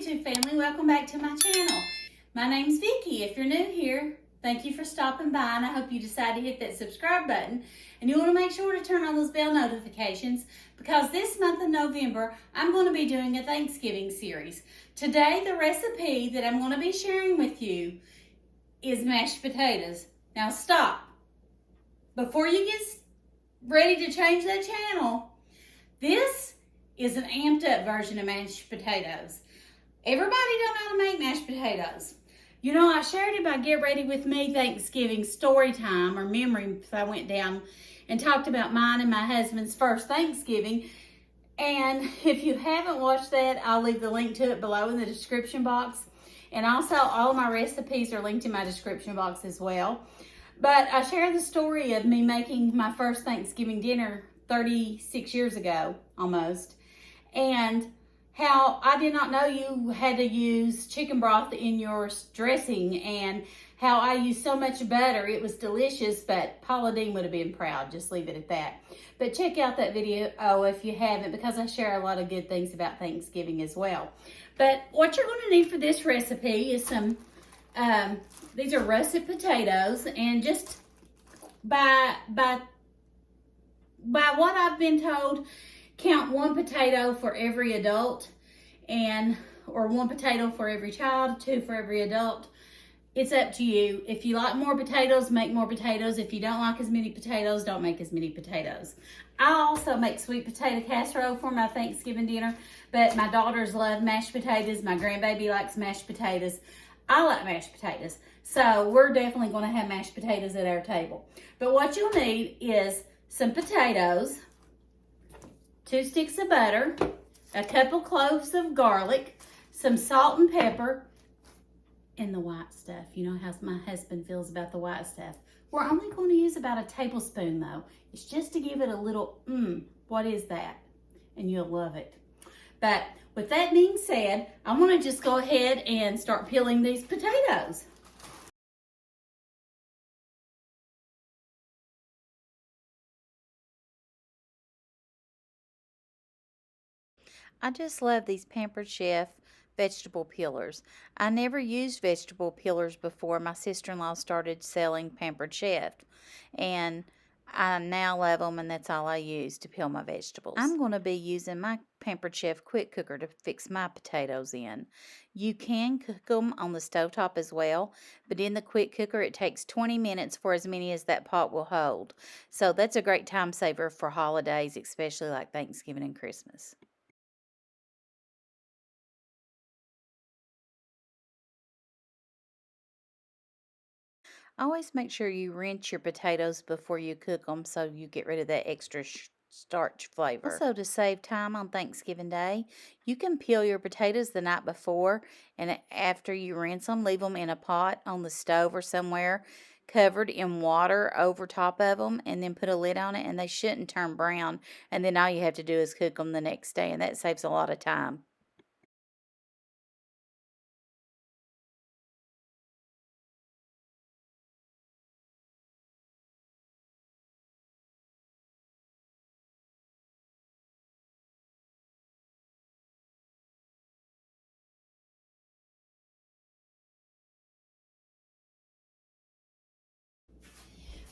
YouTube family, welcome back to my channel. My name's Vickie. If you're new here, thank you for stopping by, and I hope you decide to hit that subscribe button. And you want to make sure to turn on those bell notifications, because this month of November, I'm going to be doing a Thanksgiving series. Today, the recipe that I'm going to be sharing with you is mashed potatoes. Now stop. Before you get ready to change that channel, this is an amped up version of mashed potatoes. Everybody don't know how to make mashed potatoes. You know, I shared it by Get Ready With Me Thanksgiving story time or memory. I went down and talked about mine and my husband's first Thanksgiving. And if you haven't watched that, I'll leave the link to it below in the description box. And also all of my recipes are linked in my description box as well. But I share the story of me making my first Thanksgiving dinner 36 years ago, almost. And how I did not know you had to use chicken broth in your dressing, and how I used so much butter. It was delicious, but Paula Dean would have been proud. Just leave it at that. But check out that video if you haven't, because I share a lot of good things about Thanksgiving as well. But what you're going to need for this recipe is some, these are russet potatoes, and just by what I've been told, count one potato for every adult, or one potato for every child, two for every adult. It's up to you. If you like more potatoes, make more potatoes. If you don't like as many potatoes, don't make as many potatoes. I also make sweet potato casserole for my Thanksgiving dinner, but my daughters love mashed potatoes. My grandbaby likes mashed potatoes. I like mashed potatoes. So we're definitely going to have mashed potatoes at our table. But what you'll need is some potatoes, 2 sticks of butter, a couple cloves of garlic, some salt and pepper, and the white stuff. You know how my husband feels about the white stuff. We're only going to use about a tablespoon though. It's just to give it a little, what is that? And you'll love it. But with that being said, I'm going to just go ahead and start peeling these potatoes. I just love these Pampered Chef vegetable peelers. I never used vegetable peelers before my sister-in-law started selling Pampered Chef, and I now love them, and that's all I use to peel my vegetables. I'm going to be using my Pampered Chef quick cooker to fix my potatoes in. You can cook them on the stovetop as well, but in the quick cooker it takes 20 minutes for as many as that pot will hold. So that's a great time saver for holidays, especially like Thanksgiving and Christmas. Always make sure you rinse your potatoes before you cook them so you get rid of that extra starch flavor. Also, to save time on Thanksgiving Day, you can peel your potatoes the night before, and after you rinse them, leave them in a pot on the stove or somewhere covered in water over top of them, and then put a lid on it, and they shouldn't turn brown. And then all you have to do is cook them the next day, and that saves a lot of time.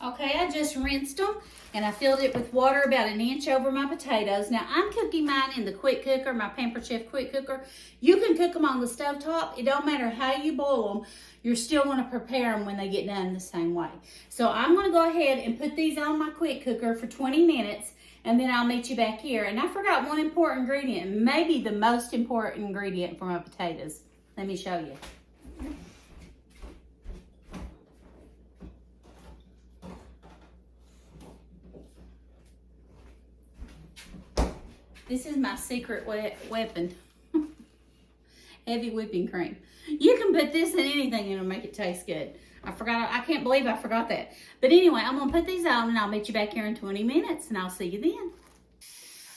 Okay, I just rinsed them, and I filled it with water about an inch over my potatoes. Now, I'm cooking mine in the quick cooker, my Pampered Chef quick cooker. You can cook them on the stovetop. It don't matter how you boil them. You're still going to prepare them when they get done the same way. So I'm going to go ahead and put these on my quick cooker for 20 minutes, and then I'll meet you back here. And I forgot one important ingredient, maybe the most important ingredient for my potatoes. Let me show you. This is my secret weapon. Heavy whipping cream. You can put this in anything and it'll make it taste good. I can't believe I forgot that. But anyway, I'm gonna put these on, and I'll meet you back here in 20 minutes, and I'll see you then.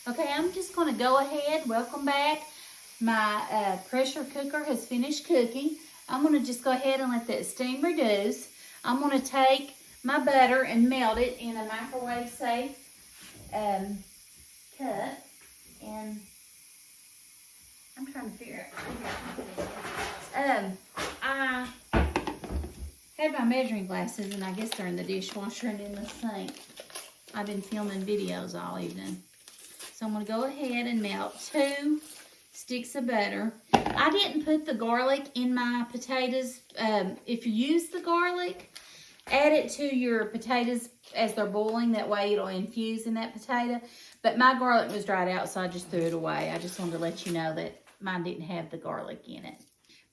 Okay, I'm just gonna go ahead. Welcome back. My pressure cooker has finished cooking. I'm gonna just go ahead and let that steam reduce. I'm gonna take my butter and melt it in a microwave safe cup. And I'm trying to figure out. I had my measuring glasses, and I guess they're in the dishwasher and in the sink. I've been filming videos all evening. So I'm going to go ahead and melt 2 sticks of butter. I didn't put the garlic in my potatoes. If you use the garlic, add it to your potatoes as they're boiling. That way it'll infuse in that potato. But my garlic was dried out, so I just threw it away. I just wanted to let you know that mine didn't have the garlic in it.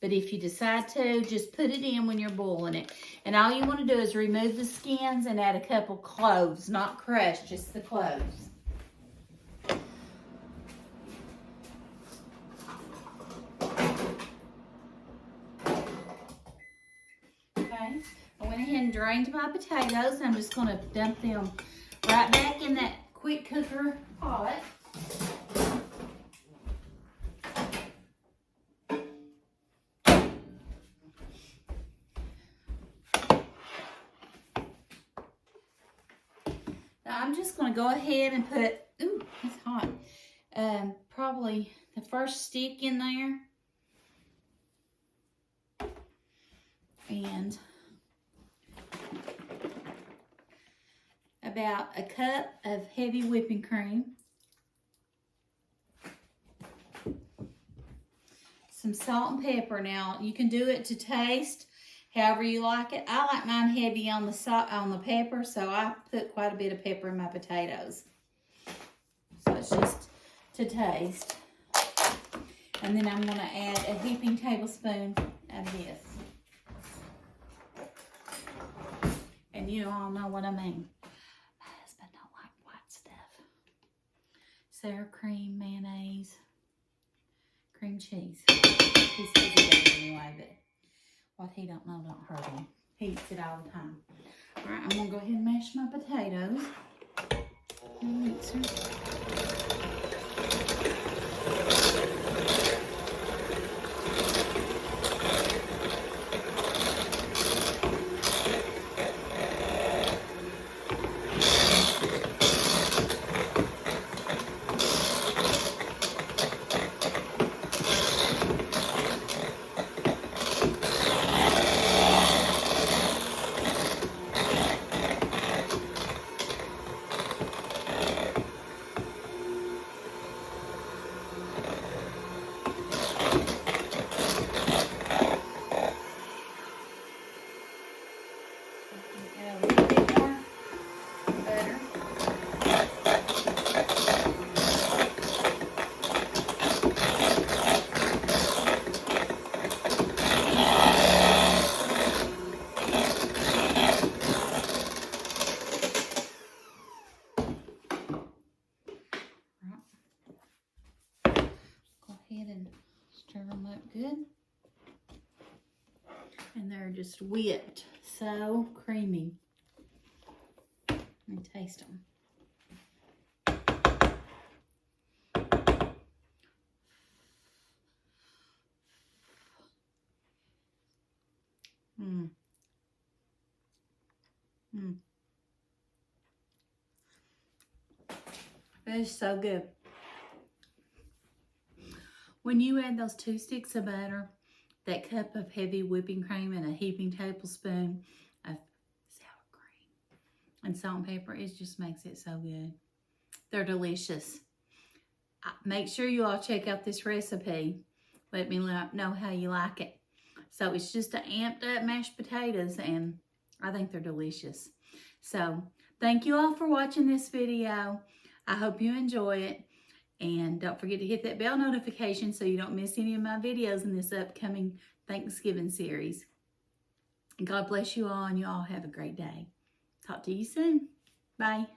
But if you decide to, just put it in when you're boiling it. And all you want to do is remove the skins and add a couple cloves, not crushed, just the cloves. Okay, I went ahead and drained my potatoes. I'm just going to dump them right back in that quick cooker pot. Now I'm just going to go ahead and put, ooh, it's hot, probably the first stick in there. And about a cup of heavy whipping cream. Some salt and pepper. Now, you can do it to taste however you like it. I like mine heavy on the salt, on the pepper, so I put quite a bit of pepper in my potatoes. So it's just to taste. And then I'm going to add a heaping tablespoon of this. And you all know what I mean. My husband don't like white stuff. Sour cream, mayonnaise, cream cheese. He says he does anyway, but what he don't know don't hurt him. He eats it all the time. All right, I'm gonna go ahead and mash my potatoes in the mixer. Good. And they're just whipped, so creamy. Let me taste them. That is so good. When you add those 2 sticks of butter, that cup of heavy whipping cream, and a heaping tablespoon of sour cream and salt and pepper, it just makes it so good. They're delicious. Make sure you all check out this recipe. Let me know how you like it. So it's just an amped up mashed potatoes, and I think they're delicious. So thank you all for watching this video. I hope you enjoy it. And don't forget to hit that bell notification so you don't miss any of my videos in this upcoming Thanksgiving series. God bless you all, and you all have a great day. Talk to you soon. Bye.